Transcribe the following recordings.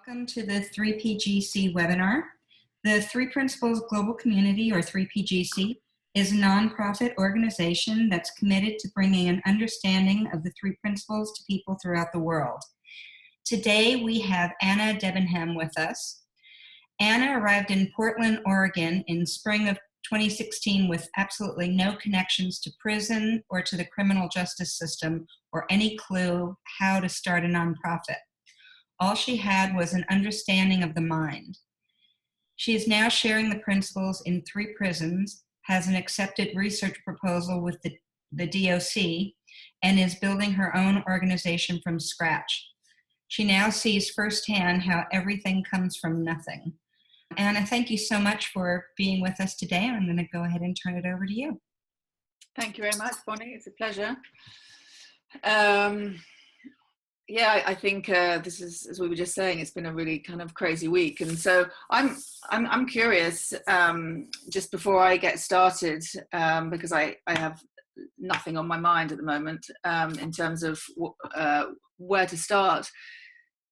Welcome to the 3PGC webinar. The Three Principles Global Community, or 3PGC, is a nonprofit organization that's committed to bringing an understanding of the three principles to people throughout the world. Today we have Anna Debenham with us. Anna arrived in Portland, Oregon in spring of 2016 with absolutely no connections to prison or to the criminal justice system or any clue how to start a nonprofit. All she had was an understanding of the mind. She is now sharing the principles in 3 prisons, has an accepted research proposal with the DOC, and is building her own organization from scratch. She now sees firsthand how everything comes from nothing. Anna, thank you so much for being with us today. I'm going to go ahead and turn it over to you. Thank you very much, Bonnie. It's a pleasure. Yeah, I think this is, as we were just saying, it's been a really kind of crazy week, and so I'm curious. Just before I get started, because I have nothing on my mind at the moment in terms of where to start.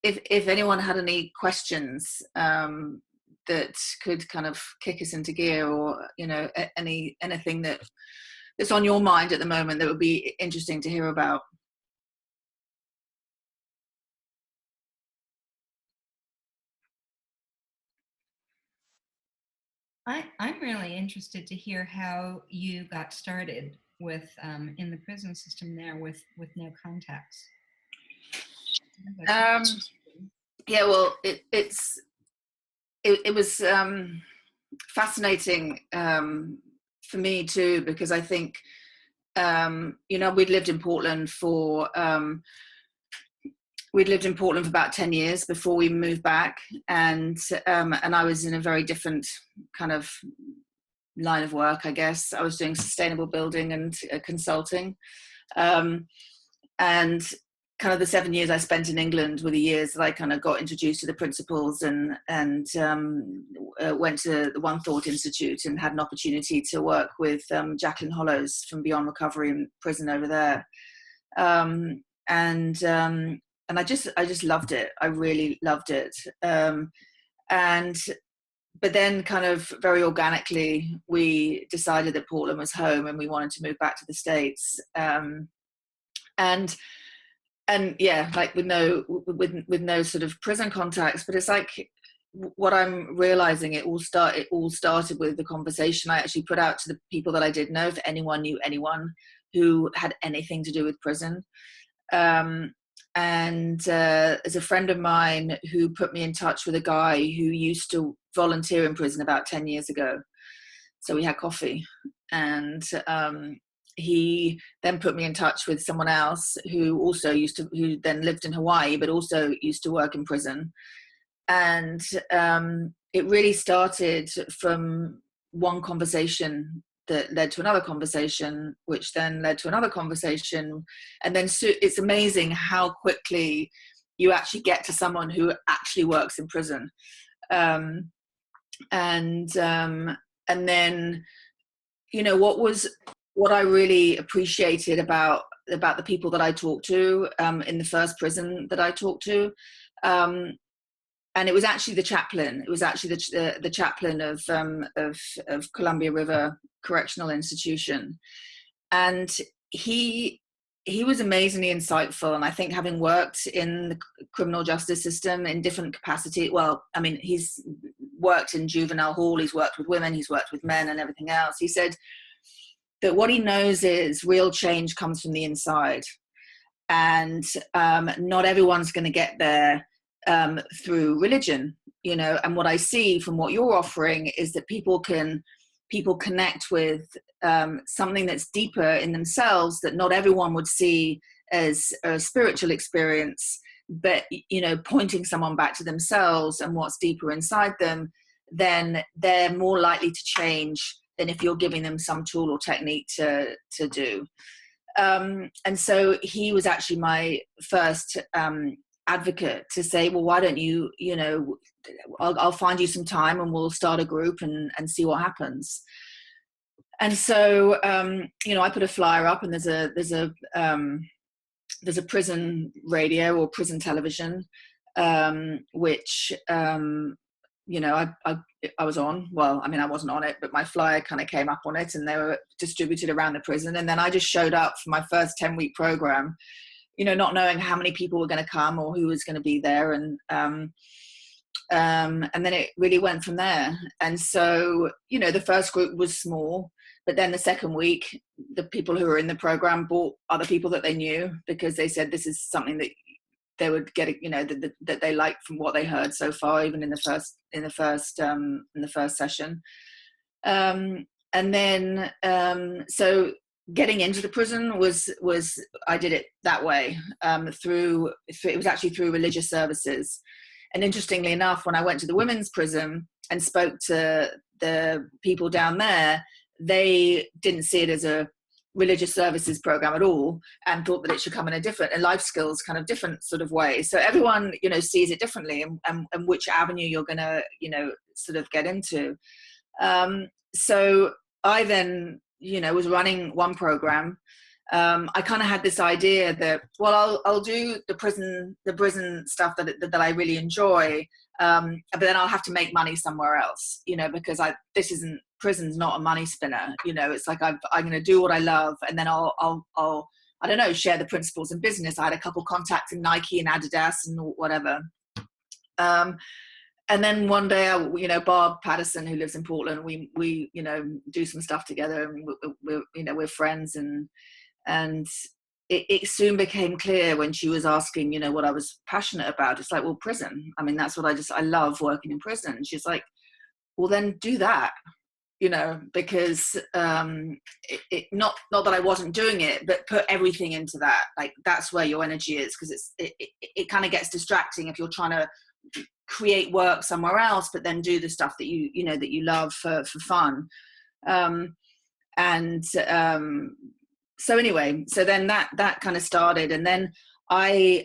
If anyone had any questions that could kind of kick us into gear, or anything that's on your mind at the moment that would be interesting to hear about. I'm really interested to hear how you got started with in the prison system there with no contacts. Yeah, well, it was fascinating for me too, because I think we'd lived in Portland for about 10 years before we moved back, and I was in a very different kind of line of work, I guess. I was doing sustainable building and consulting, and kind of the 7 years I spent in England were the years that I kind of got introduced to the principles and went to the One Thought Institute and had an opportunity to work with Jacqueline Hollows from Beyond Recovery in prison over there, and I just loved it. I really loved it. But then kind of very organically, we decided that Portland was home and we wanted to move back to the States. And yeah, like with no sort of prison contacts, but it's like what I'm realizing, it all started with the conversation I actually put out to the people that I did know, if anyone knew anyone who had anything to do with prison. And as a friend of mine who put me in touch with a guy who used to volunteer in prison about 10 years ago. So we had coffee, and he then put me in touch with someone else who then lived in Hawaii, but also used to work in prison. And it really started from one conversation that led to another conversation, which then led to another conversation. And then it's amazing how quickly you actually get to someone who actually works in prison. And then, what I really appreciated about the people that I talked to in the first prison that I talked to, and it was actually the chaplain. It was actually the chaplain of Columbia River Correctional Institution, and he was amazingly insightful. And I think, having worked in the criminal justice system in different capacity, well, I mean, he's worked in juvenile hall, he's worked with women, he's worked with men, and everything else. He said that what he knows is real change comes from the inside, and not everyone's going to get there through religion, and what I see from what you're offering is that people connect with something that's deeper in themselves that not everyone would see as a spiritual experience, but pointing someone back to themselves and what's deeper inside them, then they're more likely to change than if you're giving them some tool or technique to do. And so he was actually my first advocate to say, well, why don't you, I'll find you some time and we'll start a group and see what happens. And so, I put a flyer up, and there's a prison radio or prison television which I was on. Well, I mean, I wasn't on it, but my flyer kind of came up on it, and they were distributed around the prison. And then I just showed up for my first 10-week program, not knowing how many people were going to come or who was going to be there. And then it really went from there. And so, the first group was small, but then the second week, the people who were in the program brought other people that they knew, because they said this is something that they would get, that they liked from what they heard so far, even in the first session. And then, so getting into the prison was I did it that way, it was actually through religious services. And interestingly enough, when I went to the women's prison and spoke to the people down there, they didn't see it as a religious services program at all, and thought that it should come in a life skills kind of different sort of way. So everyone, sees it differently, and which avenue you're going to, sort of get into. So I then, was running one program. I kind of had this idea that, well, I'll do the prison stuff that I really enjoy, but then I'll have to make money somewhere else, because prison's not a money spinner. It's like I'm going to do what I love, and then I'll I don't know, share the principles in business. I had a couple contacts in Nike and Adidas and whatever. And then one day, Bob Patterson, who lives in Portland, we do some stuff together, and we're friends, and it soon became clear when she was asking, what I was passionate about. It's like, well, prison. I mean, that's what I love working in prison. And she's like, well, then do that, because not that I wasn't doing it, but put everything into that. Like, that's where your energy is, because it kind of gets distracting if you're trying to create work somewhere else, but then do the stuff that you love for fun. So anyway, so then that kind of started, and then I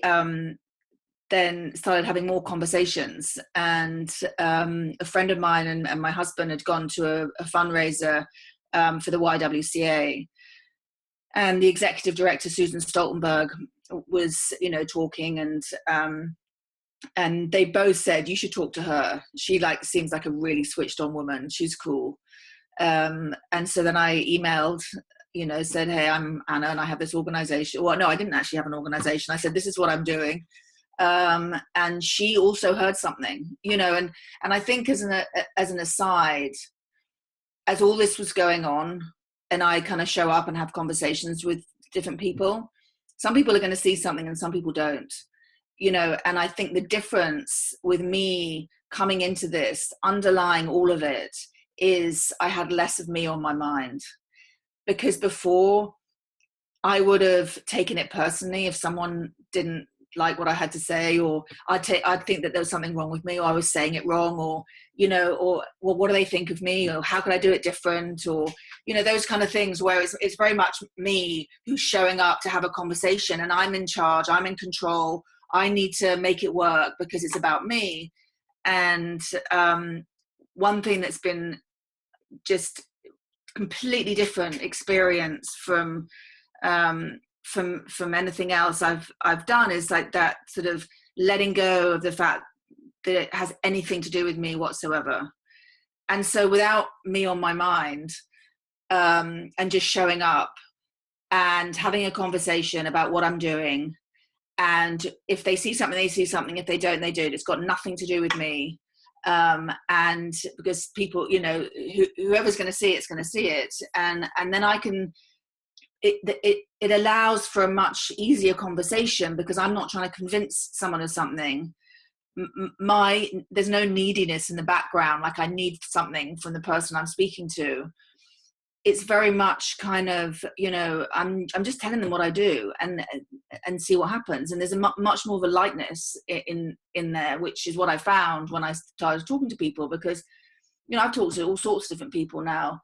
then started having more conversations, and a friend of mine and my husband had gone to a fundraiser for the YWCA, and the executive director, Susan Stoltenberg, was talking, and they both said, you should talk to her. She seems like a really switched on woman. She's cool. And so then I emailed, said, hey, I'm Anna, and I have this organization. Well, no, I didn't actually have an organization. I said, this is what I'm doing. And she also heard something, and I think as an aside, as all this was going on, and I kind of show up and have conversations with different people, some people are going to see something and some people don't, and I think the difference with me coming into this, underlying all of it, is I had less of me on my mind. Because before, I would have taken it personally if someone didn't like what I had to say, or I'd think that there was something wrong with me, or I was saying it wrong, or or well, what do they think of me, or how can I do it different, or those kind of things, where it's very much me who's showing up to have a conversation, and I'm in charge, I'm in control, I need to make it work because it's about me. And one thing that's been just completely different experience from anything else I've done is like that sort of letting go of the fact that it has anything to do with me whatsoever. And so without me on my mind, and just showing up and having a conversation about what I'm doing, and if they see something, they see something. If they don't, they do. It's got nothing to do with me. And because people, whoever's going to see it's going to see it. And then I can, it allows for a much easier conversation, because I'm not trying to convince someone of something. There's no neediness in the background. Like I need something from the person I'm speaking to. It's very much kind of, I'm just telling them what I do and see what happens. And there's a much more of a lightness in there, which is what I found when I started talking to people, because, I've talked to all sorts of different people now.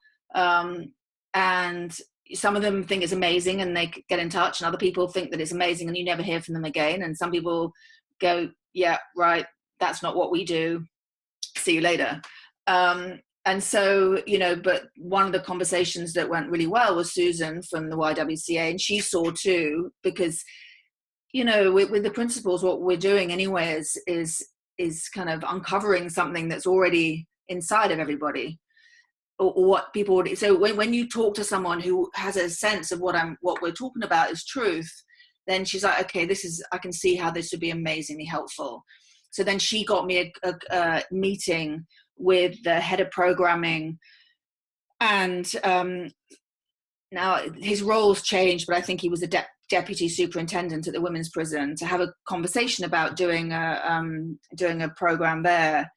And some of them think it's amazing and they get in touch, and other people think that it's amazing and you never hear from them again. And some people go, yeah, right, that's not what we do. See you later. And so, but one of the conversations that went really well was Susan from the YWCA, and she saw too, because you know, with the principles, what we're doing anyway is kind of uncovering something that's already inside of everybody, or what people already. So when you talk to someone who has a sense of what we're talking about is truth, then she's like, okay, I can see how this would be amazingly helpful. So then she got me a meeting with the head of programming, and now his role's changed, but I think he was a deputy superintendent at the women's prison, to have a conversation about doing a program there.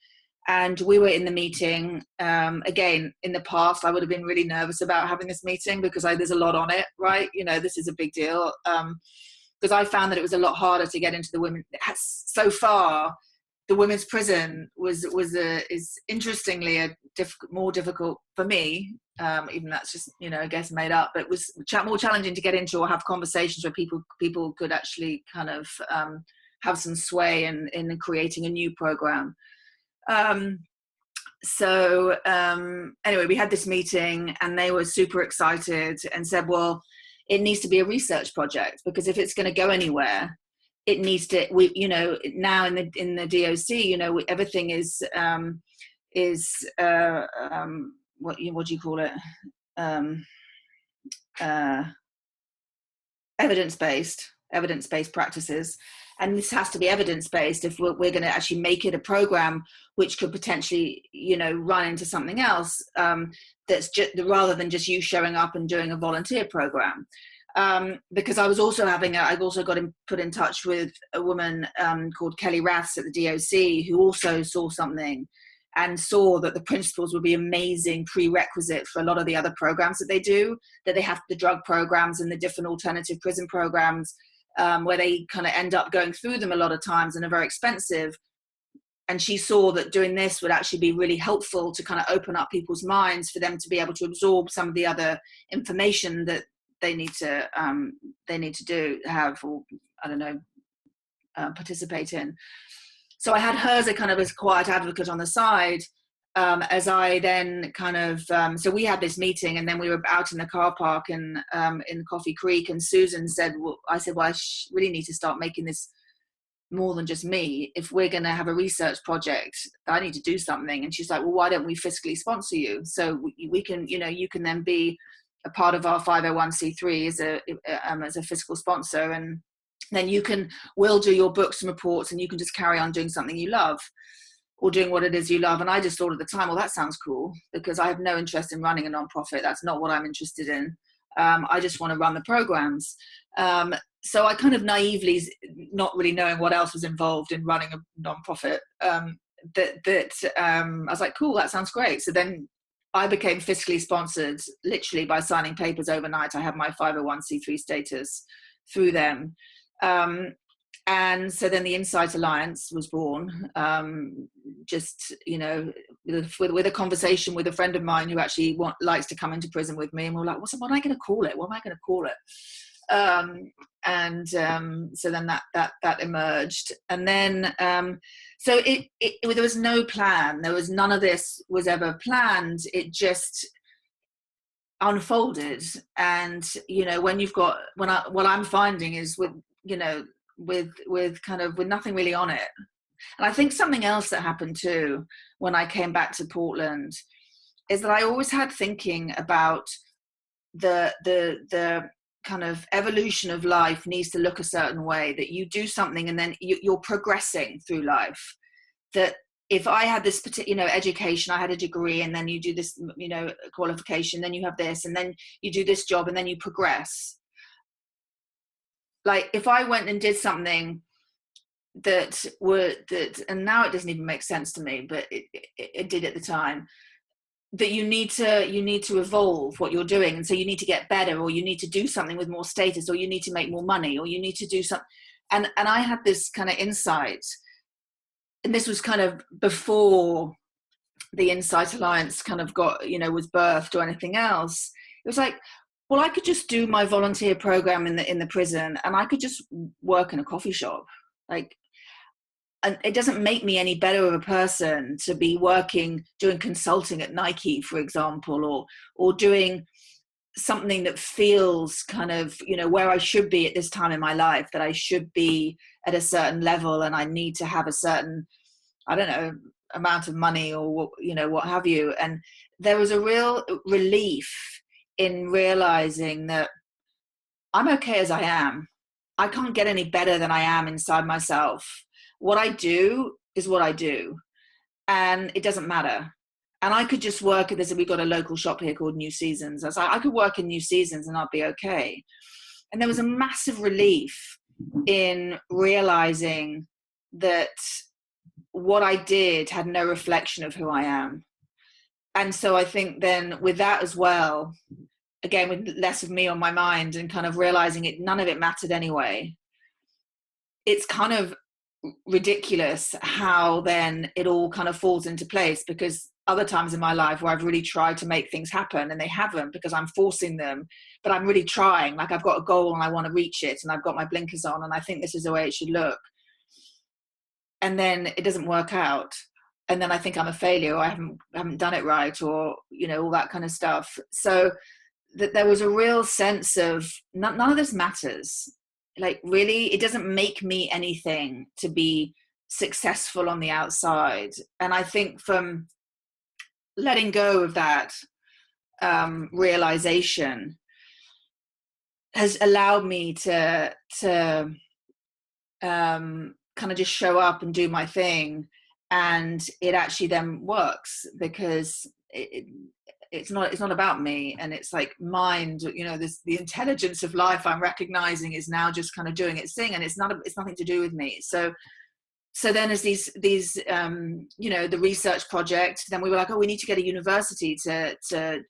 And we were in the meeting. Again, in the past, I would have been really nervous about having this meeting because there's a lot on it, right? You know, this is a big deal. Because I found that it was a lot harder to get into the women. So far, the women's prison is interestingly more difficult for me. Even that's just, you know, I guess made up, but it was more challenging to get into or have conversations where people could actually kind of have some sway in creating a new program. Anyway, we had this meeting and they were super excited and said, well, it needs to be a research project, because if it's going to go anywhere, it needs to, you know, now in the DOC, you know, everything is what do you call it? Evidence-based practices. And this has to be evidence-based if we're going to actually make it a program which could potentially, you know, run into something else, that's just rather than just you showing up and doing a volunteer program. Because I've also got put in touch with a woman called Kelly Raths at the DOC, who also saw something and saw that the principles would be amazing prerequisite for a lot of the other programs that they do, that they have the drug programs and the different alternative prison programs, where they kind of end up going through them a lot of times and are very expensive. And she saw that doing this would actually be really helpful to kind of open up people's minds for them to be able to absorb some of the other information that they need to participate in. So I had her as a kind of as quiet advocate on the side, as I then kind of, so we had this meeting and then we were out in the car park in Coffee Creek, and Susan said, I really need to start making this more than just me. If we're going to have a research project, I need to do something. And she's like, well, why don't we fiscally sponsor you? So we can, you know, you can then be a part of our 501c3 as a fiscal sponsor, and then we'll do your books and reports, and you can just carry on doing something you love, or doing what it is you love. And I just thought at the time, well, that sounds cool, because I have no interest in running a nonprofit. That's not what I'm interested in. I just want to run the programs. So I kind of naively, not really knowing what else was involved in running a nonprofit, I was like, cool, that sounds great. So then I became fiscally sponsored literally by signing papers overnight. I had my 501c3 status through them. And so then the Insight Alliance was born, just, you know, with a conversation with a friend of mine who actually likes to come into prison with me. And we're like, what am I going to call it? What am I going to call it? So then that emerged. And then, so there was no plan. There was none of this was ever planned. It just unfolded. And, you know, what I'm finding is with nothing really on it. And I think something else that happened too when I came back to Portland is that I always had thinking about the kind of evolution of life needs to look a certain way, that you do something and then you're progressing through life. That if I had this particular, education, I had a degree, and then you do this, qualification, then you have this, and then you do this job, and then you progress. Like if I went and did something and now it doesn't even make sense to me, but it did at the time, that you need to evolve what you're doing. And so you need to get better, or you need to do something with more status, or you need to make more money, or you need to do something. And I had this kind of insight, and this was kind of before the Insight Alliance kind of was birthed or anything else. It was like, well, I could just do my volunteer program in the prison, and I could just work in a coffee shop. Like, and it doesn't make me any better of a person to be doing consulting at Nike, for example, or doing something that feels kind of, you know, where I should be at this time in my life, that I should be at a certain level and I need to have a certain, I don't know, amount of money or, you know, what have you. And there was a real relief in realizing that I'm okay as I am. I can't get any better than I am inside myself. What I do is what I do, and it doesn't matter. And I could just work at this. We got a local shop here called New Seasons. I was like, I could work in New Seasons and I'll be okay. And there was a massive relief in realizing that what I did had no reflection of who I am. And so I think then with that as well, again, with less of me on my mind and kind of realizing none of it mattered anyway, it's kind of ridiculous how then it all kind of falls into place, because other times in my life where I've really tried to make things happen and they haven't because I'm forcing them, but I'm really trying, like I've got a goal and I want to reach it and I've got my blinkers on and I think this is the way it should look, and then it doesn't work out, and then I think I'm a failure, or I haven't done it right, or, you know, all that kind of stuff. So that there was a real sense of none of this matters. Like, really, it doesn't make me anything to be successful on the outside. And I think from letting go of that realization has allowed me to kind of just show up and do my thing, and it actually then works, because it's not about me, and it's like mind, you know, the intelligence of life I'm recognizing is now just kind of doing its thing, and it's nothing to do with me. So then as these you know, the research project, then we were like, oh, we need to get a university to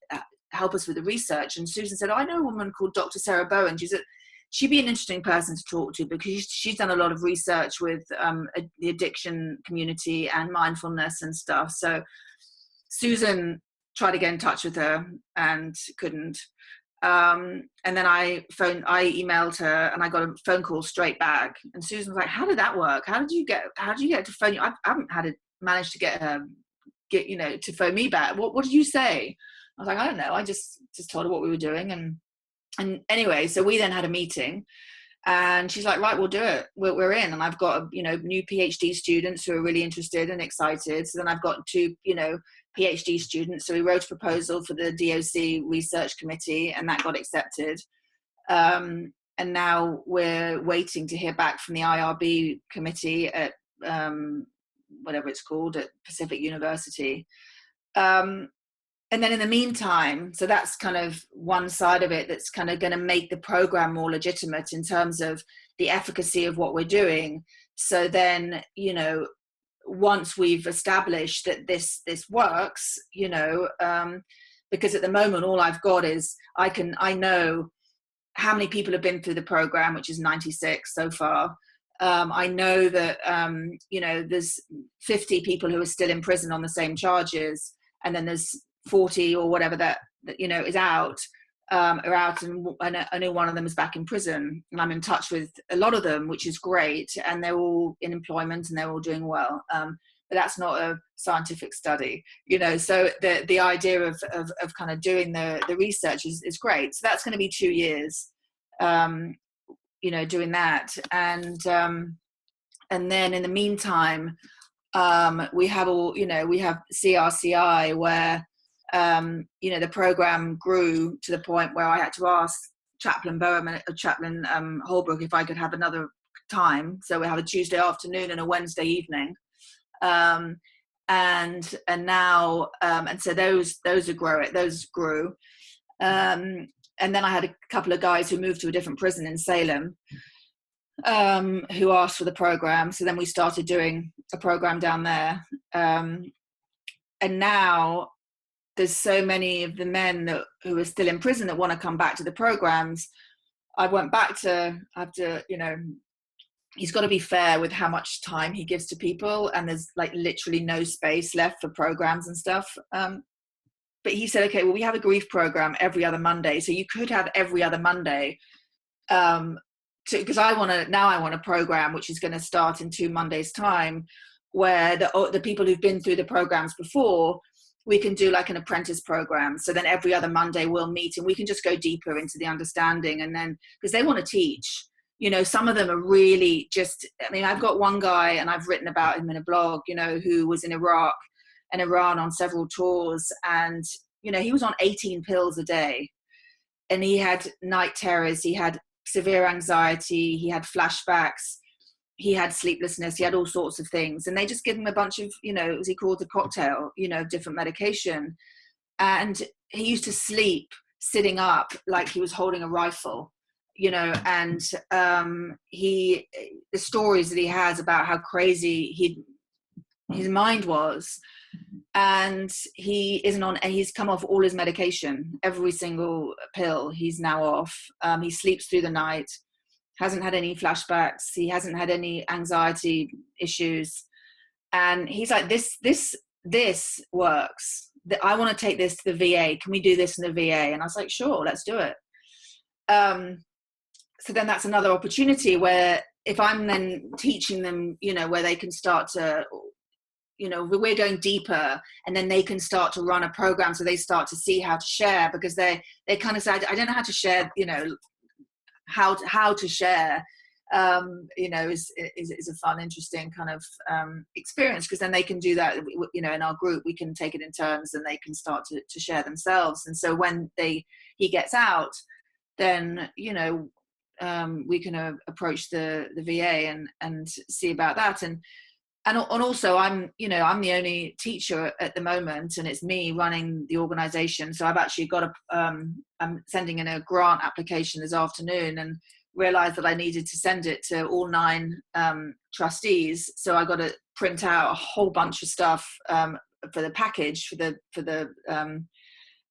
help us with the research. And Susan said, oh, I know a woman called Dr. Sarah Bowen. She'd be an interesting person to talk to, because she's done a lot of research with the addiction community and mindfulness and stuff. So Susan tried to get in touch with her and couldn't. And then I emailed her and I got a phone call straight back. And Susan was like, how did that work? How did you get to phone you? I haven't managed to get her, you know, to phone me back. What did you say? I was like, I don't know. I just told her what we were doing. And anyway, so we then had a meeting, and she's like, right, we'll do it. We're in. And I've got, you know, new PhD students who are really interested and excited. So then I've got 2, you know, PhD students. So we wrote a proposal for the DOC research committee, and that got accepted. And now we're waiting to hear back from the IRB committee at whatever it's called, at Pacific University. And then in the meantime, so that's kind of one side of it that's kind of going to make the program more legitimate in terms of the efficacy of what we're doing. So then, you know, once we've established that this works, you know, because at the moment all I've got is I know how many people have been through the program, which is 96 so far. I know that you know, there's 50 people who are still in prison on the same charges, and then there's 40 or whatever that you know is out, are out, and I know one of them is back in prison, and I'm in touch with a lot of them, which is great, and they're all in employment and they're all doing well. But that's not a scientific study, you know. So the idea of kind of doing the research is great. So that's going to be 2 years, you know, doing that, and then in the meantime, we have CRCI, where you know, the program grew to the point where I had to ask Chaplain Holbrook if I could have another time. So we have a Tuesday afternoon and a Wednesday evening, and now and so those grew. And then I had a couple of guys who moved to a different prison in Salem, who asked for the program. So then we started doing a program down there, and now there's so many of the men who are still in prison that want to come back to the programs. I went back to you know, he's got to be fair with how much time he gives to people, and there's like literally no space left for programs and stuff. But he said, okay, well, we have a grief program every other Monday, so you could have every other Monday, because I want a program which is going to start in 2 Mondays' time, where the people who've been through the programs before we can do like an apprentice program. So then every other Monday we'll meet and we can just go deeper into the understanding. And then, because they want to teach, you know, some of them are really just, I mean, I've got one guy, and I've written about him in a blog, you know, who was in Iraq and Iran on several tours. And, you know, he was on 18 pills a day, and he had night terrors. He had severe anxiety. He had flashbacks. He had sleeplessness. He had all sorts of things. And they just give him a bunch of, you know, as he called a cocktail, you know, different medication. And he used to sleep sitting up like he was holding a rifle, you know, and the stories that he has about how crazy his mind was. And he isn't on, and he's come off all his medication, every single pill he's now off. He sleeps through the night, hasn't had any flashbacks, he hasn't had any anxiety issues. And he's like, this works. I want to take this to the VA. Can we do this in the VA? And I was like, sure, let's do it. So then that's another opportunity where if I'm then teaching them, you know, where they can start to, you know, we're going deeper, and then they can start to run a program. So they start to see how to share, because they kind of say, I don't know how to share, you know, how to share, you know, is a fun, interesting kind of experience, because then they can do that, you know, in our group, we can take it in turns and they can start to share themselves. And so when he gets out, then, you know, we can approach the VA and see about that. And also I'm the only teacher at the moment, and it's me running the organization. So I've actually got I'm sending in a grant application this afternoon, and realized that I needed to send it to all 9 trustees. So I got to print out a whole bunch of stuff for the package for the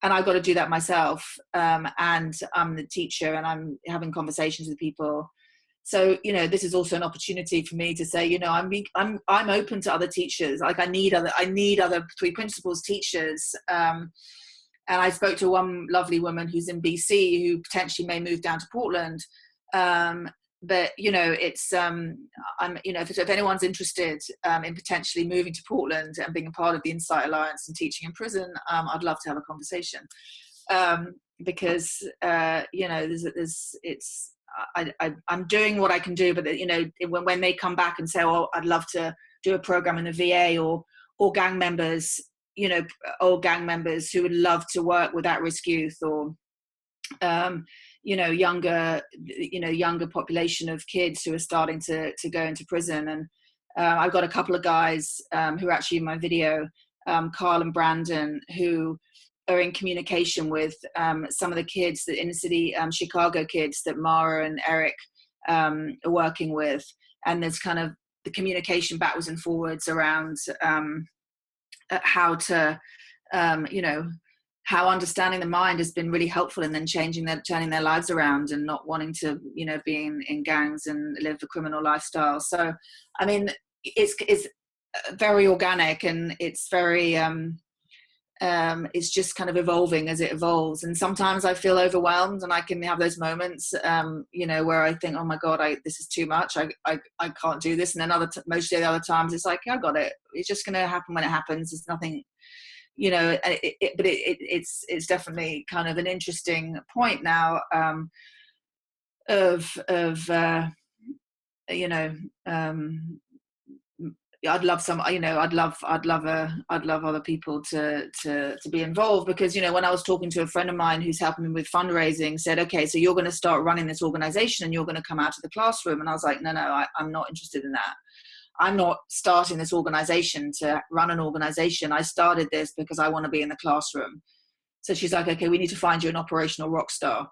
and I've got to do that myself. And I'm the teacher, and I'm having conversations with people. So, you know, this is also an opportunity for me to say, you know, I'm open to other teachers. Like I need other 3 principles teachers. And I spoke to one lovely woman who's in BC who potentially may move down to Portland. But, you know, it's, you know, if anyone's interested in potentially moving to Portland and being a part of the Insight Alliance and teaching in prison, I'd love to have a conversation. Because, you know, I'm doing what I can do, but you know, when they come back and say, "Oh, I'd love to do a program in the VA," or gang members, you know, old gang members who would love to work with at-risk youth, or you know, younger population of kids who are starting to go into prison. And I've got a couple of guys who are actually in my video, Carl and Brandon, who are in communication with some of the kids, the inner city Chicago kids that Mara and Eric are working with. And there's kind of the communication backwards and forwards around how to, you know, how understanding the mind has been really helpful in then turning their lives around and not wanting to, you know, be in gangs and live a criminal lifestyle. So, I mean, it's very organic, and it's very, it's just kind of evolving as it evolves. And sometimes I feel overwhelmed, and I can have those moments, you know, where I think, oh my God, this is too much. I can't do this. And then most of the other times it's like, yeah, I got it. It's just going to happen when it happens. It's nothing, you know, but it's definitely kind of an interesting point now, you know, I'd love other people to be involved, because, you know, when I was talking to a friend of mine who's helping me with fundraising, said, okay, so you're going to start running this organization and you're going to come out to the classroom. And I was like, no, I'm not interested in that. I'm not starting this organization to run an organization. I started this because I want to be in the classroom. So she's like, okay, we need to find you an operational rock star,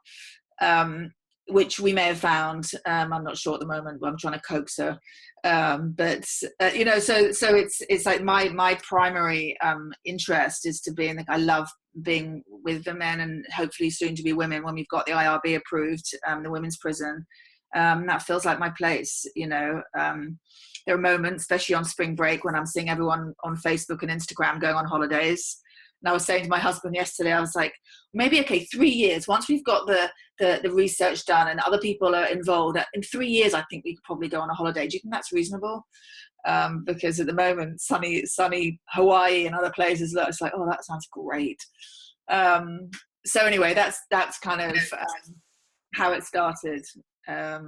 which we may have found. I'm not sure at the moment, but I'm trying to coax her. But you know, so it's like my primary interest is to be I love being with the men, and hopefully soon to be women when we've got the IRB approved, the women's prison. That feels like my place, you know. There are moments, especially on spring break, when I'm seeing everyone on Facebook and Instagram going on holidays, And I was saying to my husband yesterday, I was like, maybe, okay, 3 years, once we've got the research done and other people are involved, in 3 years, I think we could probably go on a holiday. Do you think that's reasonable? Because at the moment, sunny Hawaii and other places, it's like, oh, that sounds great. So anyway, that's kind of how it started. I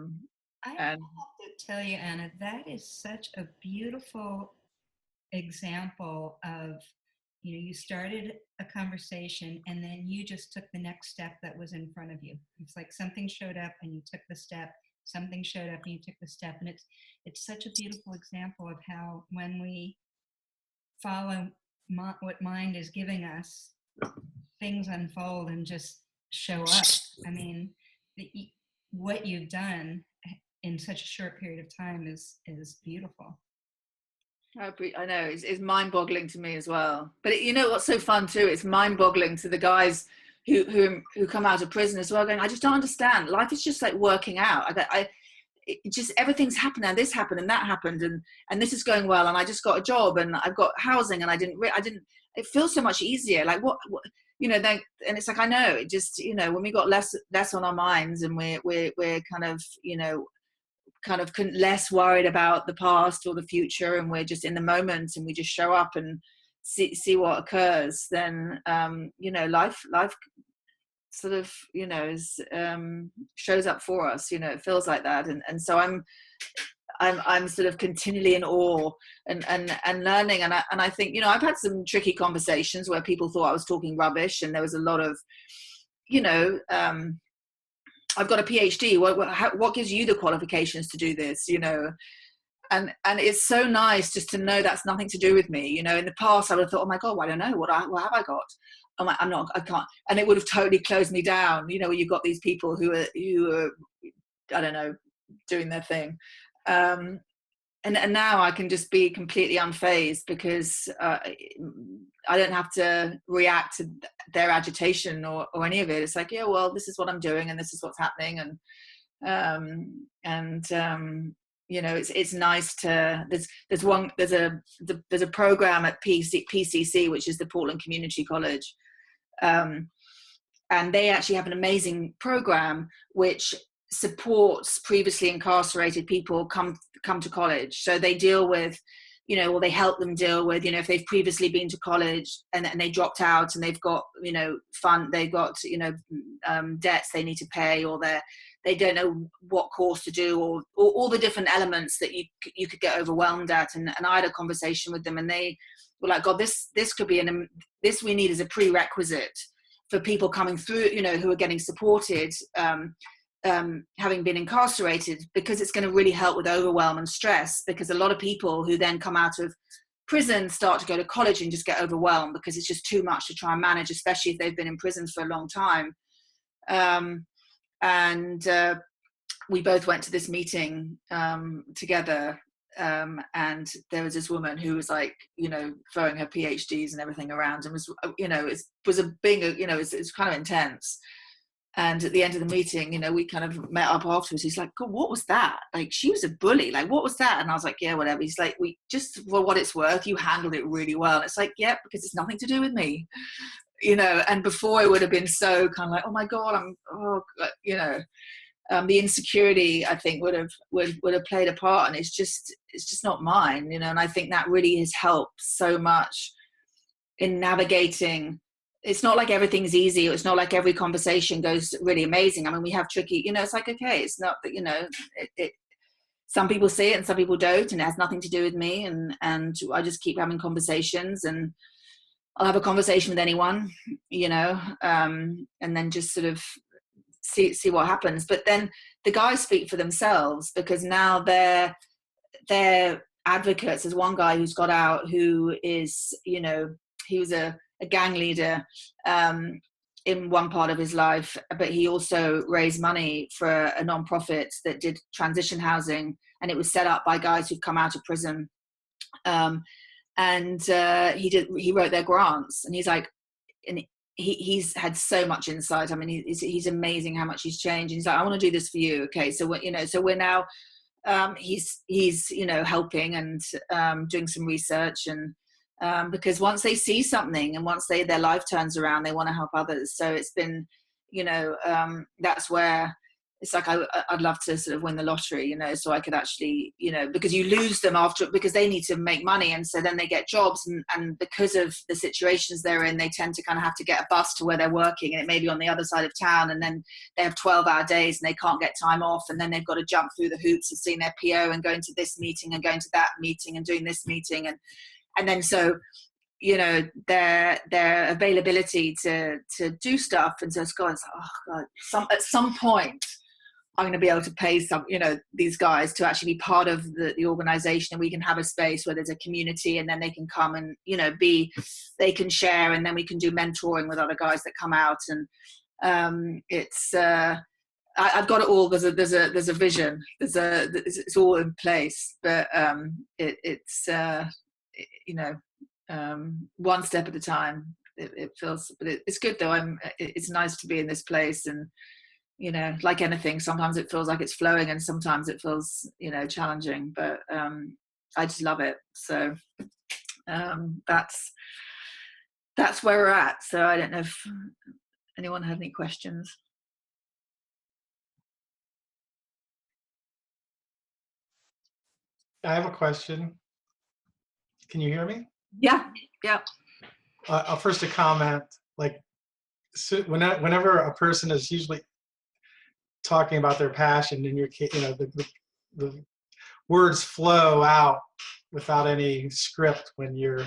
And have to tell you, Anna, that is such a beautiful example of, you started a conversation and then you just took the next step that was in front of you. It's like something showed up and you took the step, something showed up and you took the step. And it's such a beautiful example of how when we follow what mind is giving us, things unfold and just show up. I mean, what you've done in such a short period of time is beautiful. I know it's mind-boggling to me as well. But you know what's so fun too? It's mind-boggling to the guys who come out of prison as well, going, I just don't understand. Life is just like working out. It just everything's happened and this happened and that happened and this is going well and I just got a job and I've got housing and I didn't. It feels so much easier. Like what then, and it's like, I know it just, when we got less on our minds and we're kind of less worried about the past or the future and we're just in the moment and we just show up and see what occurs, then life sort of is shows up for us. It feels like that, and so I'm sort of continually in awe and learning, and I think I've had some tricky conversations where people thought I was talking rubbish, and there was a lot of I've got a PhD. What gives you the qualifications to do this? And it's so nice just to know that's nothing to do with me. In the past, I would have thought, oh my God, well, I don't know. What have I got? I can't. And it would have totally closed me down. Where you've got these people who are, I don't know, doing their thing. And now I can just be completely unfazed because I don't have to react to their agitation or any of it. It's like, yeah, well, this is what I'm doing and this is what's happening. It's nice to, there's a program at PCC, which is the Portland Community College. And they actually have an amazing program which supports previously incarcerated people come to college. So they deal with, they help them deal with, if they've previously been to college and they dropped out and they've got, they've got, debts they need to pay, or they don't know what course to do, or all the different elements that you could get overwhelmed at. And I had a conversation with them and they were like, God, this could be this we need as a prerequisite for people coming through, who are getting supported, having been incarcerated, because it's going to really help with overwhelm and stress, because a lot of people who then come out of prison start to go to college and just get overwhelmed because it's just too much to try and manage, especially if they've been in prison for a long time. And we both went to this meeting together, and there was this woman who was like, throwing her PhDs and everything around, and was, it's kind of intense. And at the end of the meeting, we kind of met up afterwards. He's like, God, what was that? Like, she was a bully. Like, what was that? And I was like, yeah, whatever. He's like, we just, for what it's worth, you handled it really well. And it's like, yeah, because it's nothing to do with me, and before it would have been so kind of like, oh my God, the insecurity, I think, would have played a part, and it's just not mine, and I think that really has helped so much in navigating. It's not like everything's easy. It's not like every conversation goes really amazing. I mean, we have tricky, it's like, okay, it's not that, some people see it and some people don't, and it has nothing to do with me. And I just keep having conversations, and I'll have a conversation with anyone, and then just sort of see what happens. But then the guys speak for themselves, because now they're advocates. There's one guy who's got out who is, he was a gang leader in one part of his life, but he also raised money for a non-profit that did transition housing, and it was set up by guys who've come out of prison. He wrote their grants, and he's like, and he's had so much insight. I mean, he's amazing how much he's changed. And he's like, I want to do this for you. Okay, so we're now he's helping and doing some research, and because once they see something and once their life turns around, they want to help others. So it's been, that's where it's like I'd love to sort of win the lottery, so I could actually, because you lose them after, because they need to make money, and so then they get jobs, and because of the situations they're in, they tend to kind of have to get a bus to where they're working, and it may be on the other side of town, and then they have 12-hour days and they can't get time off, and then they've got to jump through the hoops of seeing their PO and going to this meeting and going to that meeting and doing this meeting, and then so their availability to do stuff, and so Scott is like, oh God, at some point I'm going to be able to pay some, these guys to actually be part of the organization, and we can have a space where there's a community, and then they can come and, they can share, and then we can do mentoring with other guys that come out. And I've got it all. There's a vision. It's all in place, but one step at a time. It feels, but it's good though. It's nice to be in this place, and like anything, sometimes it feels like it's flowing and sometimes it feels, challenging, but I just love it. So that's where we're at. So I don't know if anyone had any questions. I have a question. Can you hear me? Yeah. First a comment, like, so whenever a person is usually talking about their passion, in your case, the words flow out without any script when you're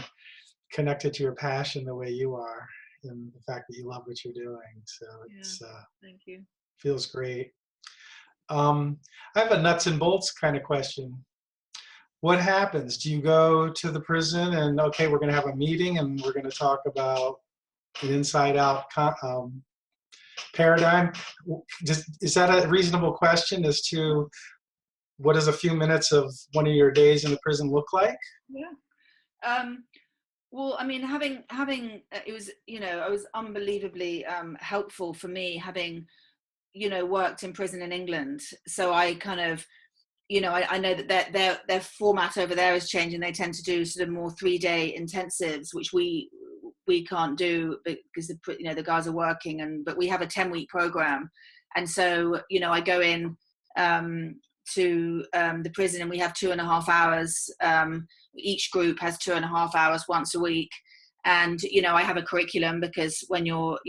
connected to your passion the way you are, and the fact that you love what you're doing. So it's thank you. Feels great. I have a nuts and bolts kind of question. What happens? Do you go to the prison and, okay, we're going to have a meeting and we're going to talk about an inside out paradigm? Is that a reasonable question as to what does a few minutes of one of your days in the prison look like? Yeah. Well, I mean, having it was, it was unbelievably helpful for me having, worked in prison in England. So I kind of, I know that their format over there is changing. They tend to do sort of more 3-day intensives, which we can't do because the guys are working, but we have a 10-week program, and so I go in to the prison, and we have 2.5 hours. Each group has 2.5 hours once a week, and I have a curriculum, because when they want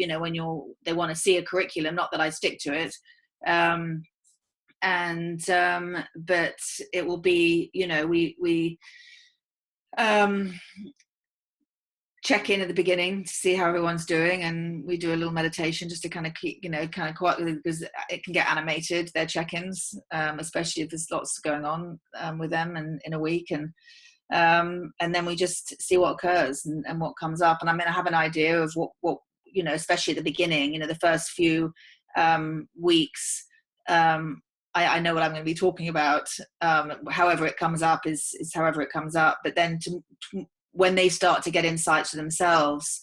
to see a curriculum, not that I stick to it. But it will be, we check in at the beginning to see how everyone's doing, and we do a little meditation just to kind of keep, kind of quiet, because it can get animated, their check-ins, especially if there's lots going on with them in a week, and then we just see what occurs and what comes up. And I mean, I have an idea of what especially at the beginning, the first few weeks, I know what I'm going to be talking about. However it comes up is however it comes up. But then when they start to get insights for themselves,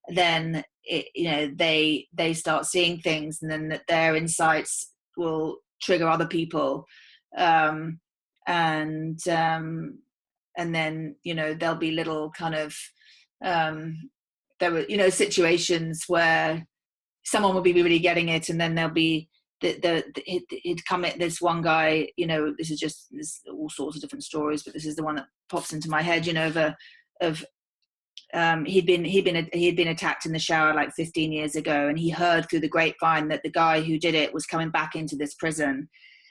then they start seeing things, and then their insights will trigger other people, and then there'll be little kind of there were situations where someone will be really getting it, and then there'll be he'd come at this one guy, there's all sorts of different stories, but this is the one that pops into my head, he'd been attacked in the shower like 15 years ago, and he heard through the grapevine that the guy who did it was coming back into this prison,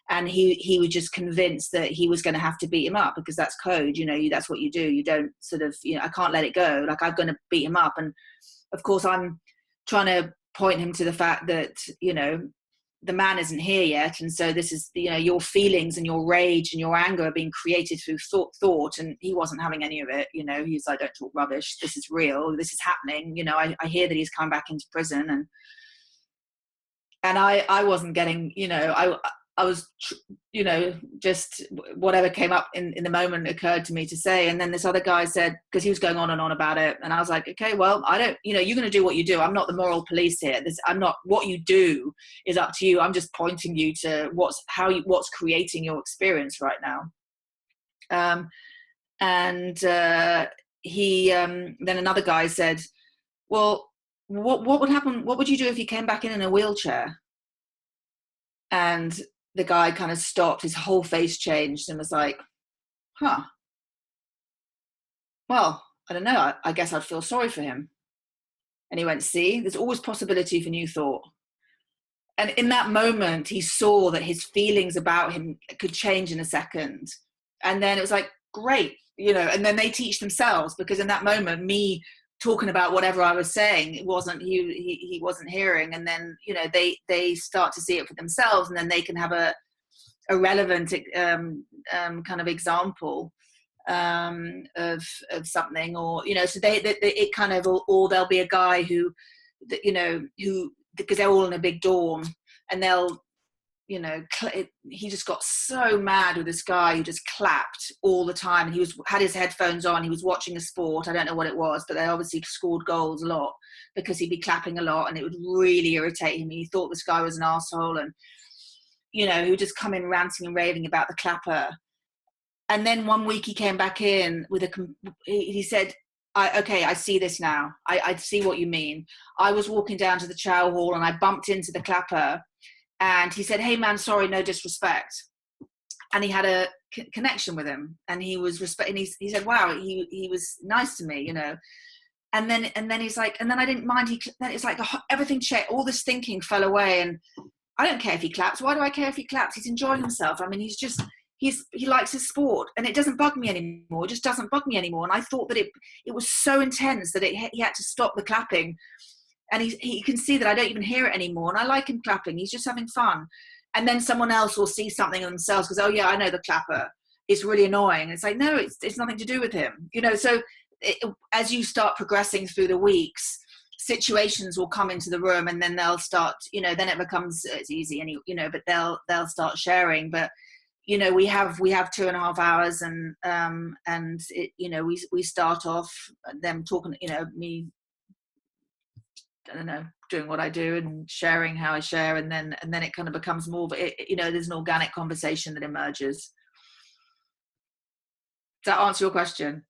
and he was just convinced that he was going to have to beat him up, because that's code, that's what you do. You don't sort of, I can't let it go, like I'm going to beat him up. And of course I'm trying to point him to the fact that the man isn't here yet, and so this is your feelings and your rage and your anger are being created through thought, and he wasn't having any of it. He's like, don't talk rubbish, this is real, this is happening. I hear that he's come back into prison, and I wasn't getting, I was, just whatever came up in the moment occurred to me to say. And then this other guy said, because he was going on and on about it, and I was like, okay, well, I don't, you're going to do what you do. I'm not the moral police here. What you do is up to you. I'm just pointing you to what's creating your experience right now. then another guy said, well, what would happen? What would you do if he came back in a wheelchair? And the guy kind of stopped, his whole face changed and was like, huh, well, I don't know. I guess I'd feel sorry for him. And he went, see, there's always possibility for new thought. And in that moment, he saw that his feelings about him could change in a second. And then it was like, great, and then they teach themselves, because in that moment, me talking about whatever I was saying, it wasn't, he wasn't hearing. And then, they start to see it for themselves, and then they can have a relevant kind of example of something, or, so they it kind of, or there'll be a guy who, because they're all in a big dorm, and they'll, he just got so mad with this guy who just clapped all the time. And he had his headphones on, he was watching a sport, I don't know what it was, but they obviously scored goals a lot because he'd be clapping a lot, and it would really irritate him. He thought this guy was an asshole, and he would just come in ranting and raving about the clapper. And then one week he came back in with he said, I see this now. I see what you mean. I was walking down to the chow hall and I bumped into the clapper, and he said, hey man, sorry, no disrespect. And he had a connection with him, and he was and he said, wow, he was nice to me, And then he's like, and then I didn't mind. Then it's like everything checked, all this thinking fell away, and I don't care if he claps. Why do I care if he claps? He's enjoying himself. I mean, he likes his sport, and it doesn't bug me anymore. It just doesn't bug me anymore. And I thought that it was so intense that he had to stop the clapping. And he can see that I don't even hear it anymore. And I like him clapping. He's just having fun. And then someone else will see something in themselves because, oh yeah, I know the clapper. It's really annoying. And it's like, no, it's nothing to do with him. So as you start progressing through the weeks, situations will come into the room, and then they'll start, then it becomes, it's easy, but they'll start sharing. But we have 2.5 hours, and we start off them talking, me, I don't know, doing what I do and sharing how I share, and then it kind of becomes more, but there's an organic conversation that emerges. Does that answer your question?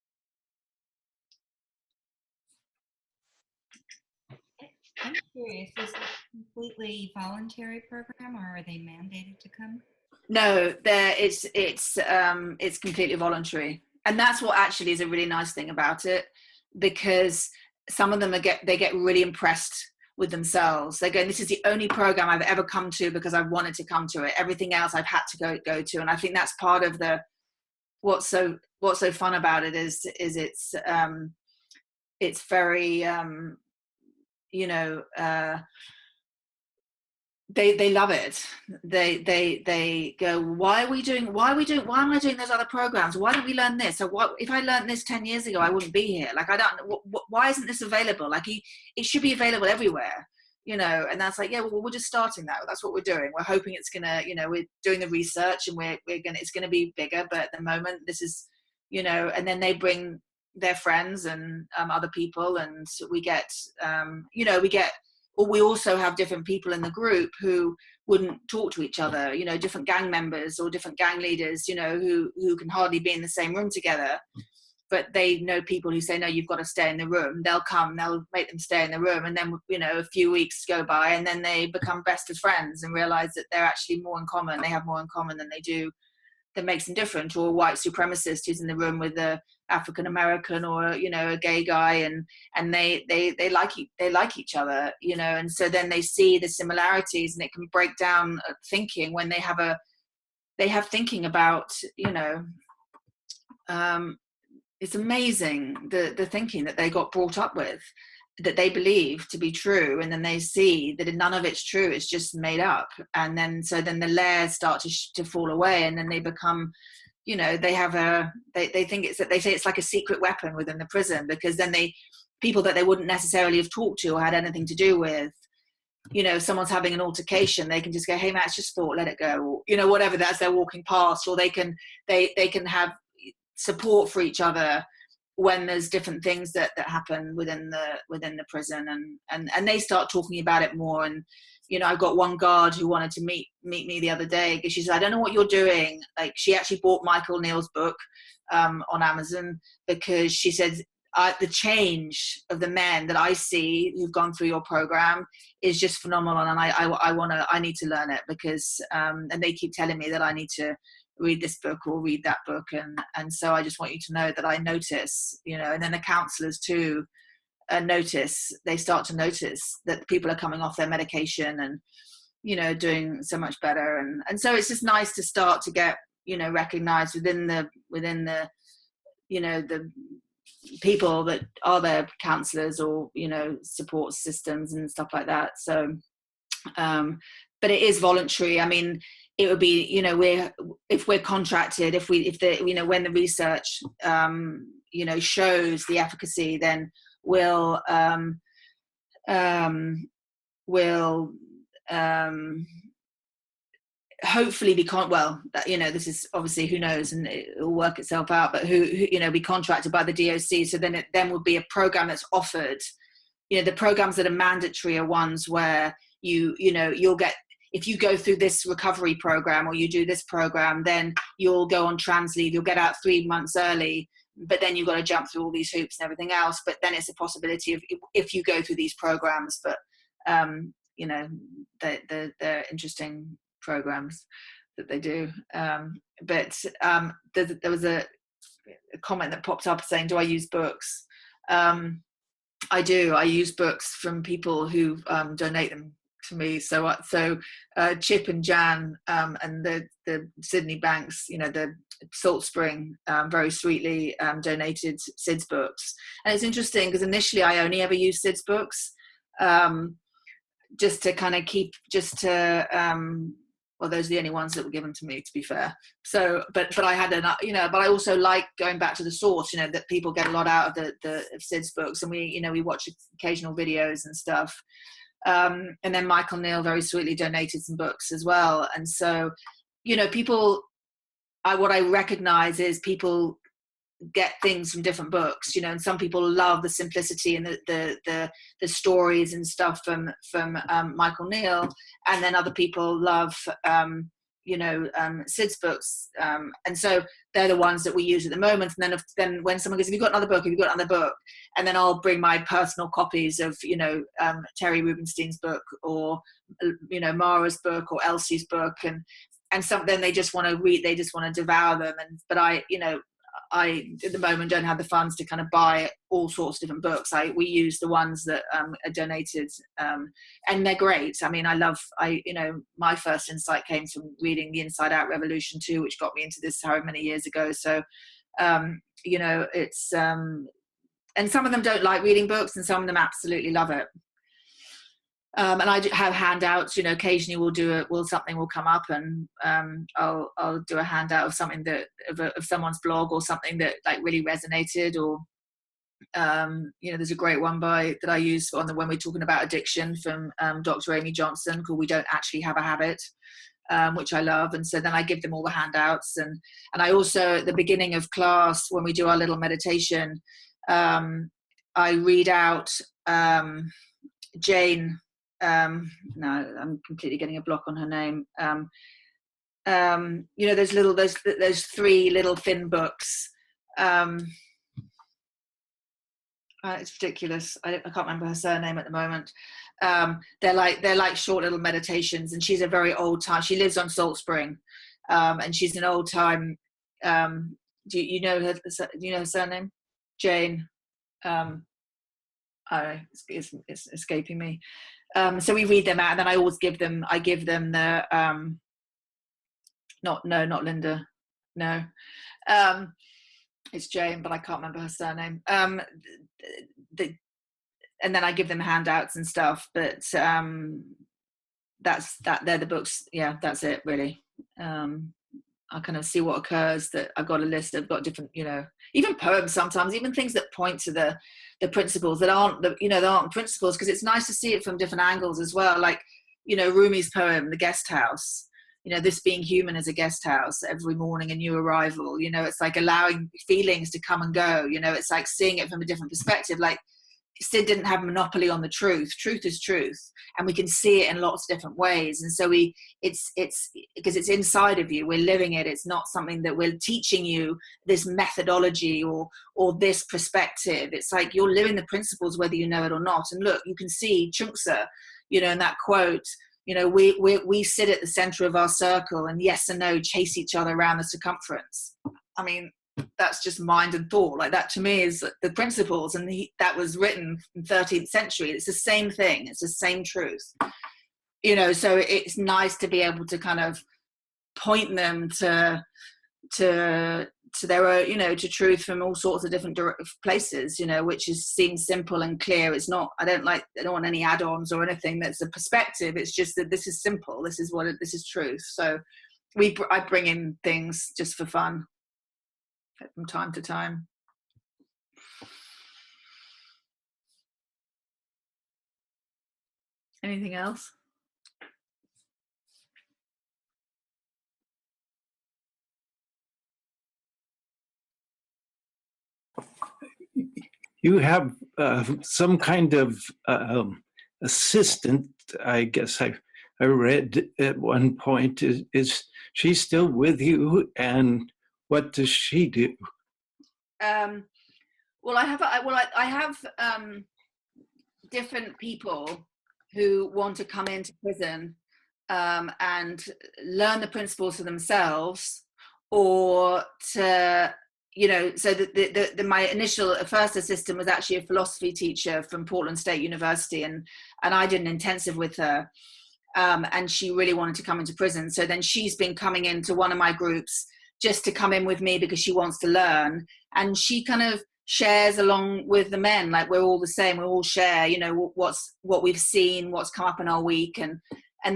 I'm curious, is it a completely voluntary program, or are they mandated to come? No, it's completely voluntary, and that's what actually is a really nice thing about it, because some of them they get really impressed with themselves. They're going, this is the only program I've ever come to because I wanted to come to it. Everything else I've had to go to, and I think that's part of what's so fun about it is it's very they love it. They go, why am I doing those other programs? Why don't we learn this? So what if I learned this 10 years ago, I wouldn't be here. Like, I don't, why isn't this available? Like, it should be available everywhere, and that's like, yeah, well, we're just starting that. That's what we're doing. We're hoping it's gonna, we're doing the research, and it's gonna be bigger, but at the moment this is, and then they bring their friends and other people, and we get, or we also have different people in the group who wouldn't talk to each other, different gang members or different gang leaders, who can hardly be in the same room together, but they know people who say, no, you've got to stay in the room. They'll come, they'll make them stay in the room. And then, a few weeks go by, and then they become best of friends and realize that they're actually more in common. They have more in common than they do that makes them different, or a white supremacist who's in the room with a African American, or a gay guy, and they like each other, and so then they see the similarities, and it can break down thinking when they have thinking about, it's amazing the thinking that they got brought up with, that they believe to be true, and then they see that none of it's true, it's just made up. And then the layers start to fall away, and then they become, they have they think they say it's like a secret weapon within the prison, because then people that they wouldn't necessarily have talked to or had anything to do with, if someone's having an altercation, they can just go, hey man, it's just thought, let it go, or whatever, that's they're walking past, or they can have support for each other when there's different things that happen within the prison, and they start talking about it more. And I've got one guard who wanted to meet me the other day, because she said, I don't know what you're doing. Like, she actually bought Michael Neal's book on Amazon, because she said, the change of the men that I see who've gone through your program is just phenomenal, and I need to learn it, because and they keep telling me that I need to read this book or read that book, and so I just want you to know that I notice, and then the counselors too they start to notice that people are coming off their medication and doing so much better, and so it's just nice to start to get recognized within the the people that are their counselors or support systems and stuff like that. So but it is voluntary. I mean, it would be if we're contracted, if when the research shows the efficacy, then we'll hopefully this is obviously, who knows, and it'll work itself out, but who be contracted by the DOC. So then would be a program that's offered. The programs that are mandatory are ones where you'll get, if you go through this recovery program or you do this program, then you'll go on trans leave, you'll get out 3 months early, but then you've got to jump through all these hoops and everything else. But then it's a possibility of, if you go through these programs, but they're interesting programs that they do. But there was a comment that popped up saying, do I use books? I do. I use books from people who donate them to me. So Chip and Jan and the Sydney Banks, the Salt Spring, very sweetly donated Sid's books. And it's interesting because initially I only ever used Sid's books, just to kind of keep, those are the only ones that were given to me, to be fair. So, but I had but I also like going back to the source, that people get a lot out of of Sid's books, and we watch occasional videos and stuff. And then Michael Neal very sweetly donated some books as well. And so, people, what I recognize is people get things from different books, and some people love the simplicity and the stories and stuff from Michael Neal, and then other people love Sid's books, and so they're the ones that we use at the moment. And then when someone goes, have you got another book, and then I'll bring my personal copies of Terry Rubenstein's book, or Mara's book, or Elsie's book, and then they just want to read, they just want to devour them. But I at the moment don't have the funds to kind of buy all sorts of different books. We use the ones that are donated, and they're great. I mean, my first insight came from reading The Inside Out Revolution 2, which got me into this however many years ago. So, it's, and some of them don't like reading books, and some of them absolutely love it. And I have handouts, occasionally something will come up, and I'll do a handout of something of someone's blog, or something that like really resonated, or there's a great one that I use when we're talking about addiction, from Dr. Amy Johnson, called We Don't Actually Have a Habit, which I love. And so then I give them all the handouts, and I also, at the beginning of class, when we do our little meditation, I read out Jane. No, I'm completely getting a block on her name. Those 3 little thin books. It's ridiculous. I can't remember her surname at the moment. They're like short little meditations, and she's a very old time. She lives on Salt Spring, and she's an old time. Do you know her? Do you know her surname? Jane. It's escaping me. So we read them out, and then I always give them the not Linda, no, it's Jane, but I can't remember her surname. And then I give them handouts and stuff, but that's they're the books. Yeah, that's it really. I kind of see what occurs, that I've got a list, I've got different, even poems sometimes, even things that point to the principles that aren't principles, because it's nice to see it from different angles as well. Like, Rumi's poem, The Guest House, this being human as a guest house, every morning a new arrival, it's like allowing feelings to come and go, it's like seeing it from a different perspective. Like, Sid didn't have monopoly on the truth. Truth is truth, and we can see it in lots of different ways. And so it's because it's inside of you. We're living it. It's not something that we're teaching you, this methodology or this perspective. It's like you're living the principles whether you know it or not. And look, you can see Chunksa, you know, in that quote. You know, we sit at the center of our circle, and yes and no chase each other around the circumference. I mean, that's just mind and thought. Like, that to me is the principles, and that was written in 13th century. It's the same thing. It's the same truth, you know. So it's nice to be able to kind of point them to their own, you know, to truth from all sorts of different places, you know, which seems simple and clear. It's not, I don't want any add-ons or anything. That's a perspective. It's just that this is simple. This is this is truth. So I bring in things just for fun from time to time. Anything else? You have some kind of assistant, I guess I read at one point. Is she still with you, and what does she do? Well, I have different people who want to come into prison and learn the principles for themselves, or to, you know, so my initial first assistant was actually a philosophy teacher from Portland State University, and I did an intensive with her, and she really wanted to come into prison. So then she's been coming into one of my groups just to come in with me because she wants to learn, and she kind of shares along with the men. Like, we're all the same. We all share, you know, what we've seen, what's come up in our week, and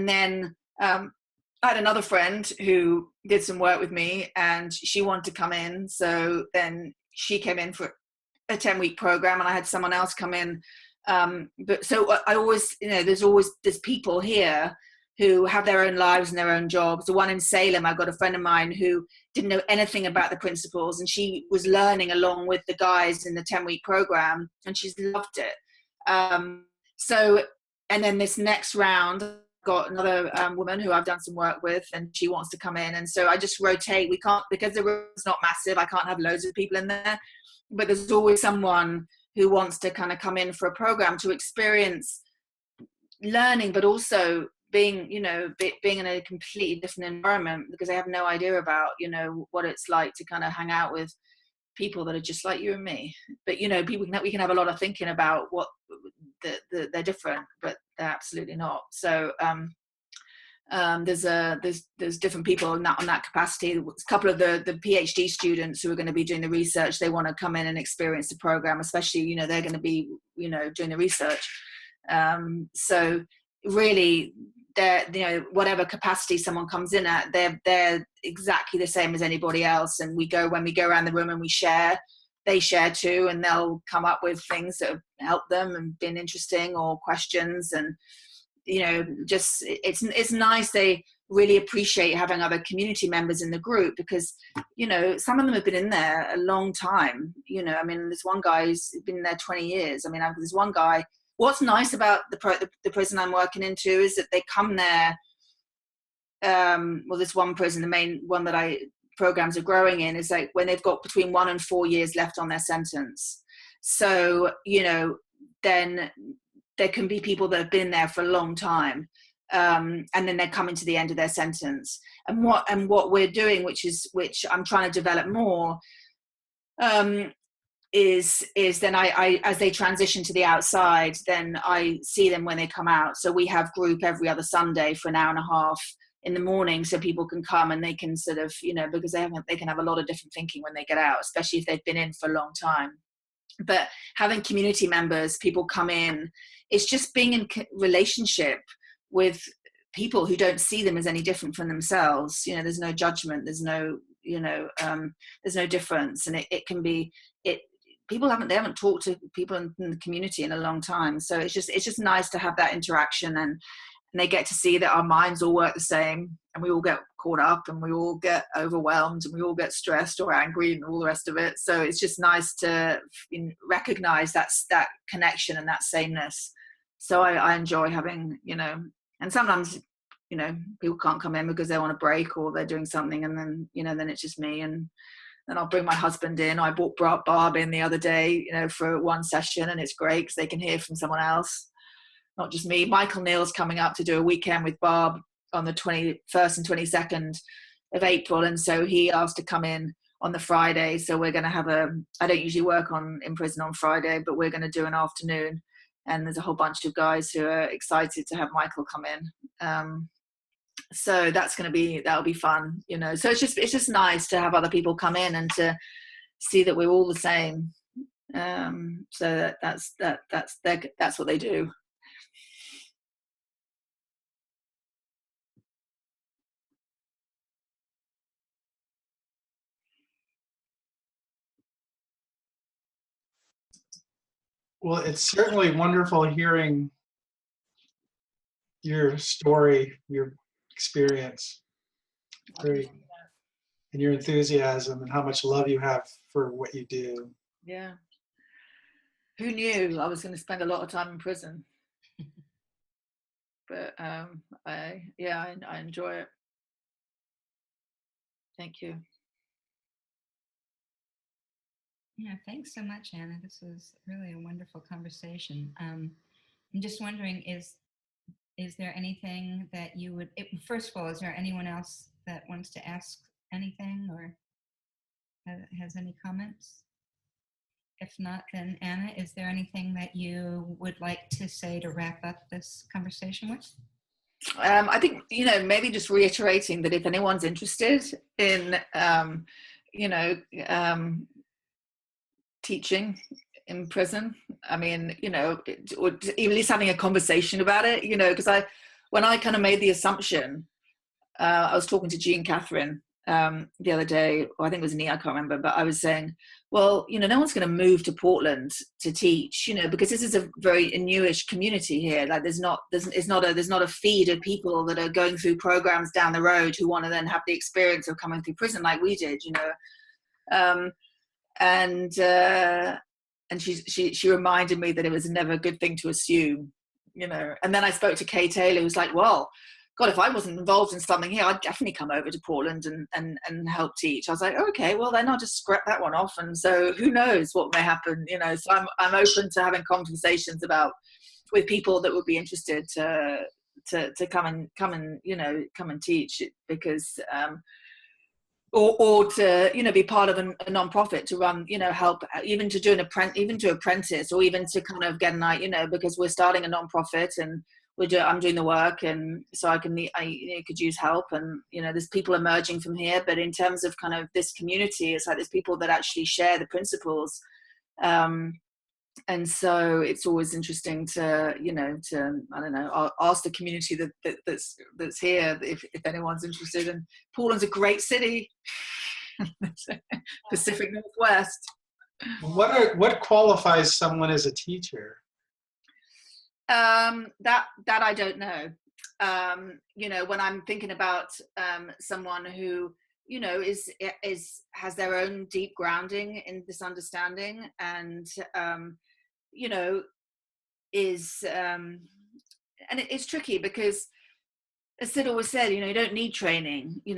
then I had another friend who did some work with me, and she wanted to come in. So then she came in for a 10-week program, and I had someone else come in. But so I always, you know, there's people here who have their own lives and their own jobs. The one in Salem, I've got a friend of mine who didn't know anything about the principles, and she was learning along with the guys in the 10-week program, and she's loved it. And then this next round, got another woman who I've done some work with, and she wants to come in. And so I just rotate. We can't, because the room's not massive, I can't have loads of people in there, but there's always someone who wants to kind of come in for a program to experience learning, but also being, you know, being in a completely different environment, because they have no idea about, you know, what it's like to kind of hang out with people that are just like you and me. But, you know, we can have a lot of thinking about what they're different, but they're absolutely not. So there's different people on that capacity. A couple of the PhD students who are going to be doing the research, they want to come in and experience the program, especially, you know, they're going to be, you know, doing the research. So really, they're, you know, whatever capacity someone comes in at, they're exactly the same as anybody else. And when we go around the room and we share, they share too, and they'll come up with things that have helped them and been interesting, or questions. And, you know, just it's nice. They really appreciate having other community members in the group, because, you know, some of them have been in there a long time. You know, I mean, there's one guy who's been there 20 years. I mean, there's one guy. What's nice about the prison I'm working into is that they come there. Well, this one prison, the main one that programs are growing in, is like when they've got between 1 and 4 years left on their sentence. So, you know, then there can be people that have been there for a long time, and then they're coming to the end of their sentence. And what we're doing, which I'm trying to develop more, is then I as they transition to the outside, then I see them when they come out. So we have group every other Sunday for an hour and a half in the morning, so people can come and they can sort of, you know, because they can have a lot of different thinking when they get out, especially if they've been in for a long time. But having community members, people come in, it's just being in relationship with people who don't see them as any different from themselves. You know, there's no judgment, there's no, you know, there's no difference. And it can be, they haven't talked to people in the community in a long time. So it's just nice to have that interaction and they get to see that our minds all work the same, and we all get caught up, and we all get overwhelmed, and we all get stressed or angry and all the rest of it. So it's just nice to recognize that connection and that sameness. So I enjoy having, and sometimes, people can't come in because they want a break or they're doing something, and then, then it's just me, and then I'll bring my husband in. I brought Barb in the other day, for one session, and it's great because they can hear from someone else, not just me. Michael Neal's coming up to do a weekend with Barb on the 21st and 22nd of April. And so he asked to come in on the Friday. So we're going to have I don't usually work in prison on Friday, but we're going to do an afternoon. And there's a whole bunch of guys who are excited to have Michael come in. So that'll be fun, so it's just nice to have other people come in and to see that we're all the same. So that's what they do. Well, it's certainly wonderful hearing your story, your experience, and your enthusiasm, and how much love you have for what you do. Yeah. Who knew I was going to spend a lot of time in prison? But I enjoy it. Thank you. Yeah, thanks so much, Anna. This was really a wonderful conversation. I'm just wondering, is there anything that you would, first of all, is there anyone else that wants to ask anything or has any comments? If not, then Anna, is there anything that you would like to say to wrap up this conversation with? I think, maybe just reiterating that if anyone's interested in, teaching in prison, I mean, or even at least having a conversation about it, because when I kind of made the assumption, I was talking to Jean Catherine the other day, or I think it was Nia, I can't remember, but I was saying, well, no one's going to move to Portland to teach, because this is a very newish community here. Like there's not a feed of people that are going through programs down the road who want to then have the experience of coming through prison like we did, and she reminded me that it was never a good thing to assume, and then I spoke to Kay Taylor, who was like, well, God, if I wasn't involved in something here, I'd definitely come over to Portland and help teach. I was like, okay, well then I'll just scrap that one off. And so who knows what may happen, so I'm open to having conversations with people that would be interested to come and teach, because or to be part of a non-profit to run, help, even to do even to apprentice, or even to kind of get because we're starting a non-profit and I'm doing the work, and so I could use help, and there's people emerging from here. But in terms of kind of this community, it's like there's people that actually share the principles, and so it's always interesting to I don't know, ask the community that's here if anyone's interested. And Portland's a great city, Pacific Northwest. What qualifies someone as a teacher? That I don't know. When I'm thinking about someone who has their own deep grounding in this understanding, and and it's tricky because, as Sid always said, you don't need training, you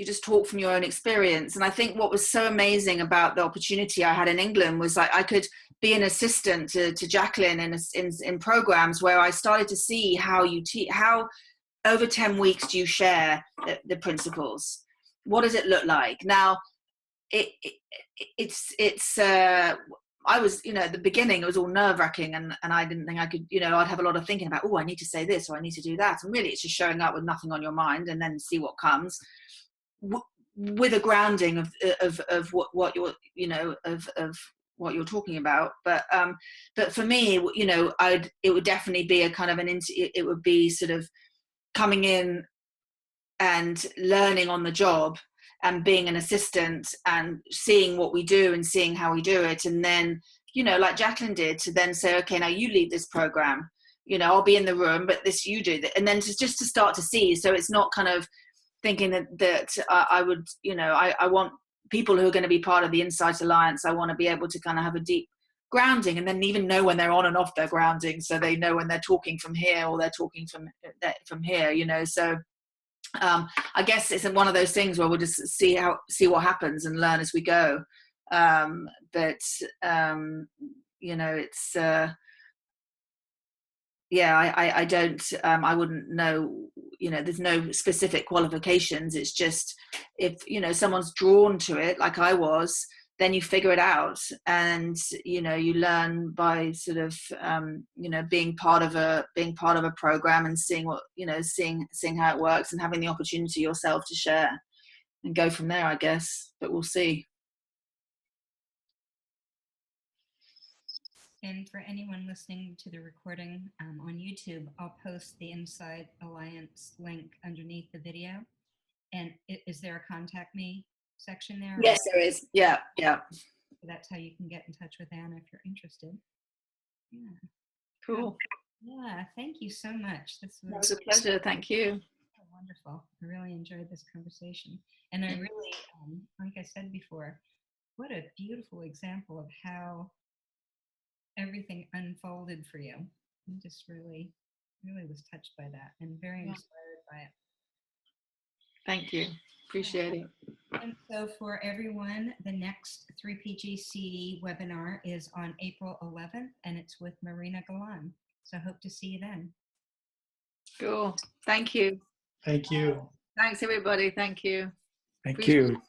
just talk from your own experience. And I think what was so amazing about the opportunity I had in England was like I could be an assistant to Jacqueline in programs where I started to see how you teach, how over 10 weeks do you share the principles? What does it look like? Now, I was, at the beginning, it was all nerve-wracking, and I didn't think I could, I'd have a lot of thinking about, I need to say this, or I need to do that. And really, it's just showing up with nothing on your mind and then see what comes with a grounding of what you're, of what you're talking about. But for me, it would definitely be a kind of it would be sort of coming in and learning on the job, and being an assistant and seeing what we do and seeing how we do it. And then, like Jacqueline did, to then say, okay, now you lead this program. you know, I'll be in the room, but this you do that. And then just to start to see, so it's not kind of thinking that I would, you know, I want people who are going to be part of the Insight Alliance, I want to be able to kind of have a deep grounding, and then even know when they're on and off their grounding, so they know when they're talking from here or they're talking from here, you know. So I guess it's one of those things where we'll just see what happens and learn as we go. But you know, it's yeah, I don't, I wouldn't know, you know, there's no specific qualifications. It's just, if, you know, someone's drawn to it, like I was, then you figure it out, and, you know, you learn by sort of, you know, being part of a program and seeing what, you know, seeing how it works and having the opportunity yourself to share and go from there, I guess, but we'll see. And for anyone listening to the recording on YouTube, I'll post the Inside Alliance link underneath the video. And is there a contact me section there? Yes, there is. Yeah, yeah. So that's how you can get in touch with Anna if you're interested. Yeah. Cool. Yeah, thank you so much. This was a pleasure. Thank you. Wonderful. I really enjoyed this conversation. And I really, like I said before, what a beautiful example of how everything unfolded for you. I just really was touched by that and very inspired by it. Thank you. Appreciate it. And so for everyone, the next 3PGC webinar is on April 11th, and it's with Marina Galan. So I hope to see you then. Cool. Thank you. Thank you. Thanks, everybody. Thank you. Thank you.